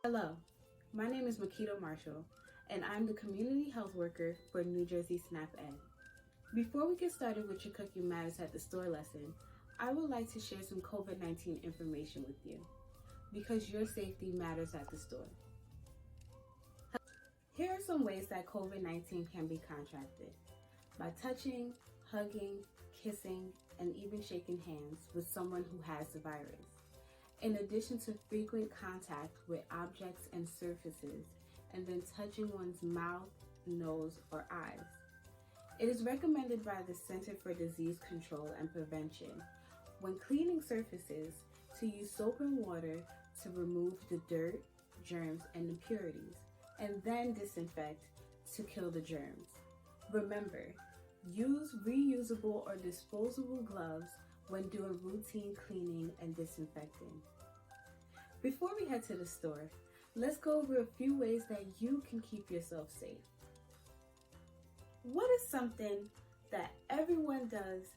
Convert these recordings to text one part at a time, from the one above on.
Hello, my name is Makito Marshall, and I'm the Community Health Worker for New Jersey SNAP Ed. Before we get started with your Cooking Matters at the Store lesson, I would like to share some COVID-19 information with you, because your safety matters at the store. Here are some ways that COVID-19 can be contracted: by touching, hugging, kissing, and even shaking hands with someone who has the virus, in addition to frequent contact with objects and surfaces, and then touching one's mouth, nose, or eyes. It is recommended by the Center for Disease Control and Prevention, when cleaning surfaces, to use soap and water to remove the dirt, germs, and impurities, and then disinfect to kill the germs. Remember, use reusable or disposable gloves when doing routine cleaning and disinfecting. Before we head to the store, let's go over a few ways that you can keep yourself safe. What is something that everyone does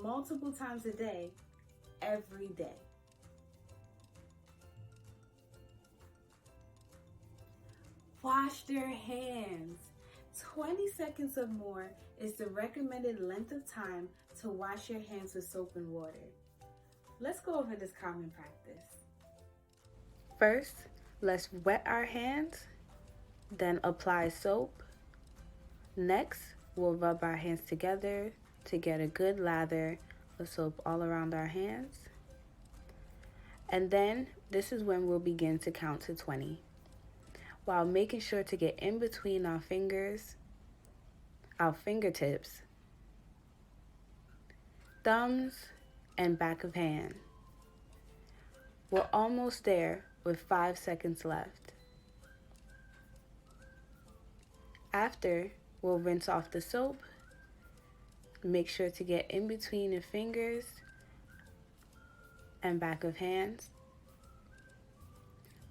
multiple times a day, every day? Wash their hands. 20 seconds or more is the recommended length of time to wash your hands with soap and water. Let's go over this common practice. First, let's wet our hands, then apply soap. Next, we'll rub our hands together to get a good lather of soap all around our hands. And then, this is when we'll begin to count to 20, while making sure to get in between our fingers, our fingertips, thumbs, and back of hand. We're almost there with 5 seconds left. After, we'll rinse off the soap. Make sure to get in between your fingers and back of hands.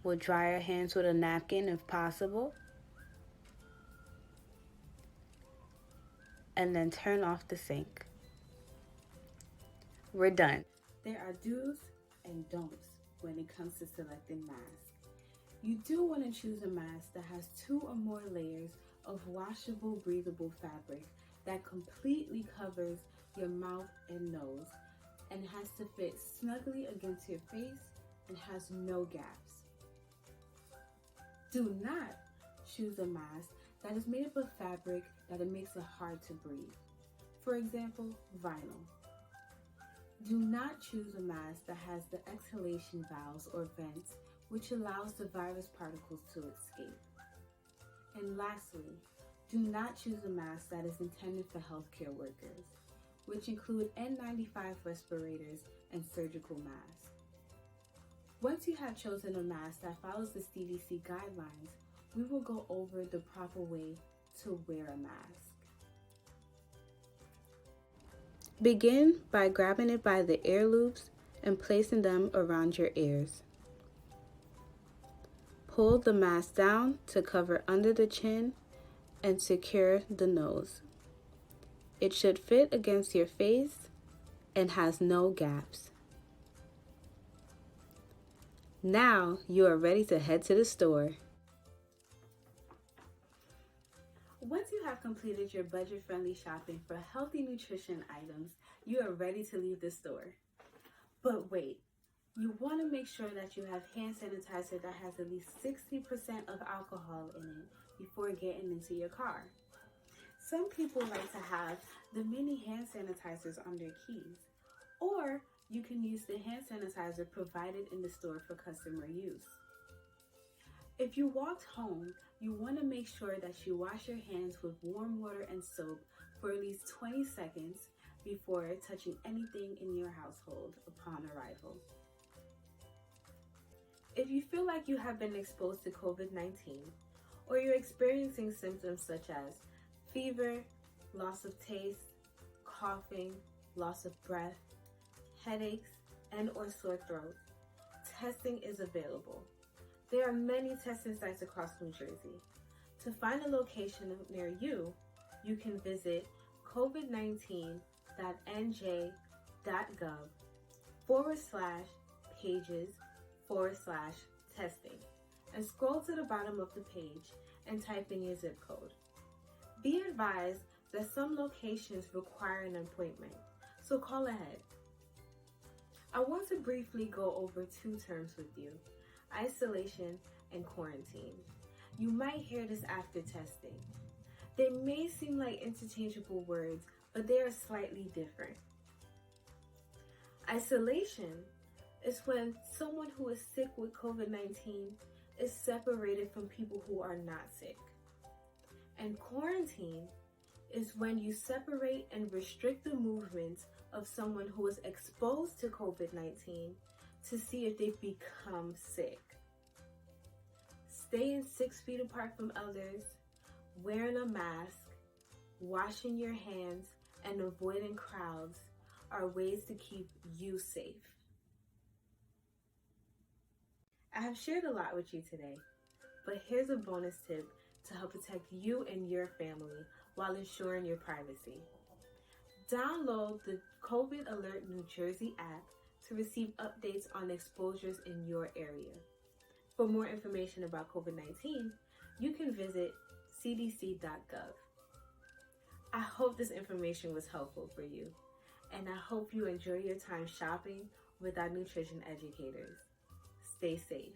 We'll dry our hands with a napkin if possible. And then turn off the sink. We're done. There are do's and don'ts when it comes to selecting masks. You do want to choose a mask that has 2 or more layers of washable, breathable fabric that completely covers your mouth and nose and has to fit snugly against your face and has no gaps. Do not choose a mask that is made up of fabric that it makes it hard to breathe. For example, vinyl. Do not choose a mask that has the exhalation valves or vents, which allows the virus particles to escape. And lastly, do not choose a mask that is intended for healthcare workers, which include N95 respirators and surgical masks. Once you have chosen a mask that follows the CDC guidelines, we will go over the proper way to wear a mask. Begin by grabbing it by the ear loops and placing them around your ears. Pull the mask down to cover under the chin and secure the nose. It should fit against your face and has no gaps. Now you are ready to head to the store. Once you have completed your budget-friendly shopping for healthy nutrition items, you are ready to leave the store. But wait, you want to make sure that you have hand sanitizer that has at least 60% of alcohol in it before getting into your car. Some people like to have the mini hand sanitizers on their keys, or you can use the hand sanitizer provided in the store for customer use. If you walked home, you want to make sure that you wash your hands with warm water and soap for at least 20 seconds before touching anything in your household upon arrival. If you feel like you have been exposed to COVID-19, or you're experiencing symptoms such as fever, loss of taste, coughing, loss of breath, headaches, and/or sore throat, testing is available. There are many testing sites across New Jersey. To find a location near you, you can visit covid19.nj.gov/pages/testing and scroll to the bottom of the page and type in your zip code. Be advised that some locations require an appointment, so call ahead. I want to briefly go over two terms with you: isolation and quarantine. You might hear this after testing. They may seem like interchangeable words, but they are slightly different. Isolation is when someone who is sick with COVID-19 is separated from people who are not sick. And quarantine is when you separate and restrict the movements of someone who is exposed to COVID-19 to see if they've become sick. Staying 6 feet apart from others, wearing a mask, washing your hands, and avoiding crowds are ways to keep you safe. I have shared a lot with you today, but here's a bonus tip to help protect you and your family while ensuring your privacy. Download the COVID Alert New Jersey app to receive updates on exposures in your area. For more information about COVID-19, you can visit cdc.gov. I hope this information was helpful for you, and I hope you enjoy your time shopping with our nutrition educators. Stay safe.